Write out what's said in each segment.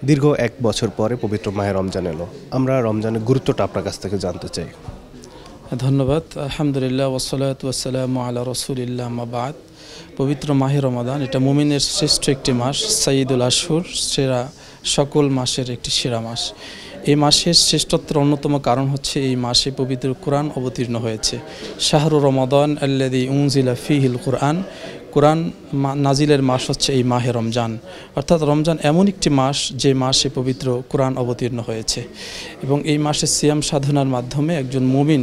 দীর্ঘ ১ বছর পরে পবিত্র মাহে রমজান এলো। আমরা রমজানের গুরুত্বটা আপনার কাছ থেকে জানতে চাই। ধন্যবাদ। আলহামদুলিল্লাহ ওয়াসসালাতু ওয়াসসালামু আলা রাসূলিল্লাহ আম্মা বাদ। পবিত্র মাহে রমাদান এটা মুমিনের শ্রেষ্ঠ একটি মাস, সাইয়্যিদুল আশহুর, সেরা সকল মাসের একটি সেরা মাস। এই মাসের শ্রেষ্ঠত্বের অন্যতম কারণ হচ্ছে এই মাসে পবিত্র কোরআন অবতীর্ণ হয়েছে। শাহরু রমাদান আল্লাযী উনজিলা ফীহিল কুরআন। কোরআন নাজিলের মাস হচ্ছে এই মাহে রমজান, অর্থাৎ রমজান এমন একটি মাস যে মাসে পবিত্র কোরআন অবতীর্ণ হয়েছে। এবং এই মাসে সিয়াম সাধনার মাধ্যমে একজন মুমিন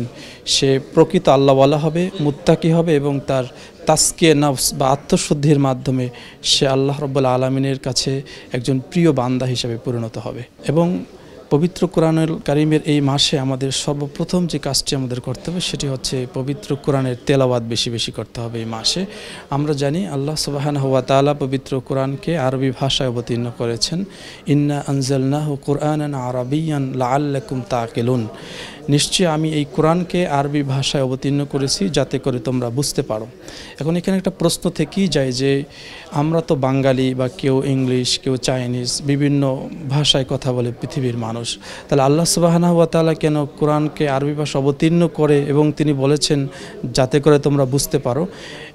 সে প্রকৃত আল্লাহওয়ালা হবে, মুত্তাকি হবে এবং তার তাসকিয়ে নফস বা আত্মশুদ্ধির মাধ্যমে সে আল্লাহ রাব্বুল আলামিনের কাছে একজন প্রিয় বান্দা হিসেবে পরিণত হবে। এবং পবিত্র কোরআনুল কারীমের এই মাসে আমাদের সর্বপ্রথম যে কাজটি আমাদের করতে হবে সেটি হচ্ছে পবিত্র কোরআনের তেলাওয়াত বেশি বেশি করতে হবে এই মাসে। আমরা জানি আল্লাহ সুবহানাহু ওয়া তাআলা পবিত্র কোরআনকে আরবি ভাষায় অবতীর্ণ করেছেন। ইন্না আনজালনাহু কুরআনান আরাবিয়্যান লাআল্লাকুম তাকিলুন। নিশ্চয়ই আমি এই কোরআনকে আরবি ভাষায় অবতীর্ণ করেছি যাতে করে তোমরা বুঝতে পারো। এখন এখানে একটা প্রশ্ন থেকেই যায় যে আমরা তো বাঙালি বা কেউ ইংলিশ, কেউ চাইনিজ, বিভিন্ন ভাষায় কথা বলে পৃথিবীর মানুষ, তাহলে আল্লাহ সুবহানাহু ওয়া তাআলা কেন কোরআনকে আরবি ভাষা অবতীর্ণ করে এবং তিনি বলেছেন যাতে করে তোমরা বুঝতে পারো?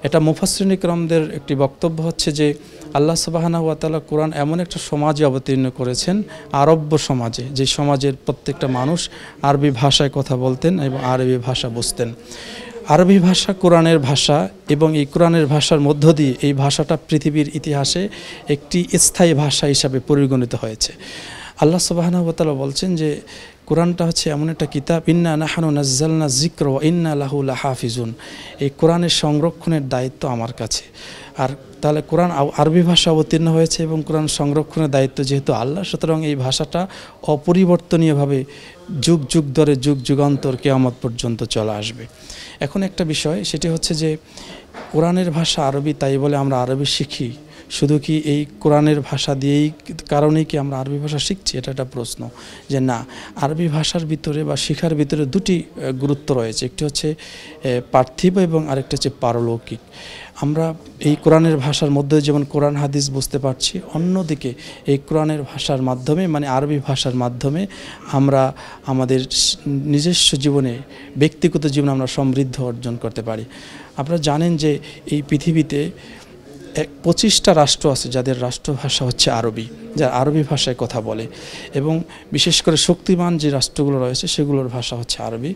এটা মুফাসসিরিন ইকরামদের একটি বক্তব্য হচ্ছে যে আল্লাহ সুবহানাহু ওয়া তাআলা কোরআন এমন একটা সমাজে অবতীর্ণ করেছেন, আরব্য সমাজে, যে সমাজের প্রত্যেকটা মানুষ আরবি ভাষায় কথা বলতেন এবং আরবি ভাষা বুঝতেন। আরবি ভাষা কোরআনের ভাষা এবং এই কোরআনের ভাষার মধ্য দিয়ে এই ভাষাটা পৃথিবীর ইতিহাসে একটি স্থায়ী ভাষা হিসাবে পরিগণিত হয়েছে। আল্লাহ সুবহানাহু ওয়া তাআলা বলছেন যে কোরআনটা হচ্ছে এমন একটা কিতাব, ইন্না নাহনু নাজ্জালনা যিকরা ওয়া ইন্না লাহু লাহাফিজুন। এই কোরআনের সংরক্ষণের দায়িত্ব আমার কাছে। আর তাহলে কোরআন আরবি ভাষা অবতীর্ণ হয়েছে এবং কোরআন সংরক্ষণের দায়িত্ব যেহেতু আল্লাহ, সুতরাং এই ভাষাটা অপরিবর্তনীয়ভাবে যুগ যুগ ধরে, যুগ যুগান্তর কিয়ামত পর্যন্ত চলে আসবে। এখন একটা বিষয়, সেটি হচ্ছে যে কোরআনের ভাষা আরবি, তাই বলে আমরা আরবি শিখি শুধু কি এই কোরআনের ভাষা দিয়েই কারণেই কি আমরা আরবি ভাষা শিখছি? এটা একটা প্রশ্ন। যে না, আরবি ভাষার ভিতরে বা শিখার ভিতরে দুটি গুরুত্ব রয়েছে, একটি হচ্ছে পার্থিব এবং আরেকটা হচ্ছে পারলৌকিক। আমরা এই কোরআনের ভাষার মধ্যে যেমন কোরআন হাদিস বুঝতে পারছি, অন্যদিকে এই কোরআনের ভাষার মাধ্যমে মানে আরবি ভাষার মাধ্যমে আমরা আমাদের নিজস্ব জীবনে, ব্যক্তিগত জীবনে আমরা সমৃদ্ধ অর্জন করতে পারি। আপনারা জানেন যে এই পৃথিবীতে 25টা রাষ্ট্র আছে যাদের রাষ্ট্রভাষা হচ্ছে আরবি, যারা আরবি ভাষায় কথা বলে, এবং বিশেষ করে শক্তিমান যে রাষ্ট্রগুলো রয়েছে সেগুলোর ভাষা হচ্ছে আরবি।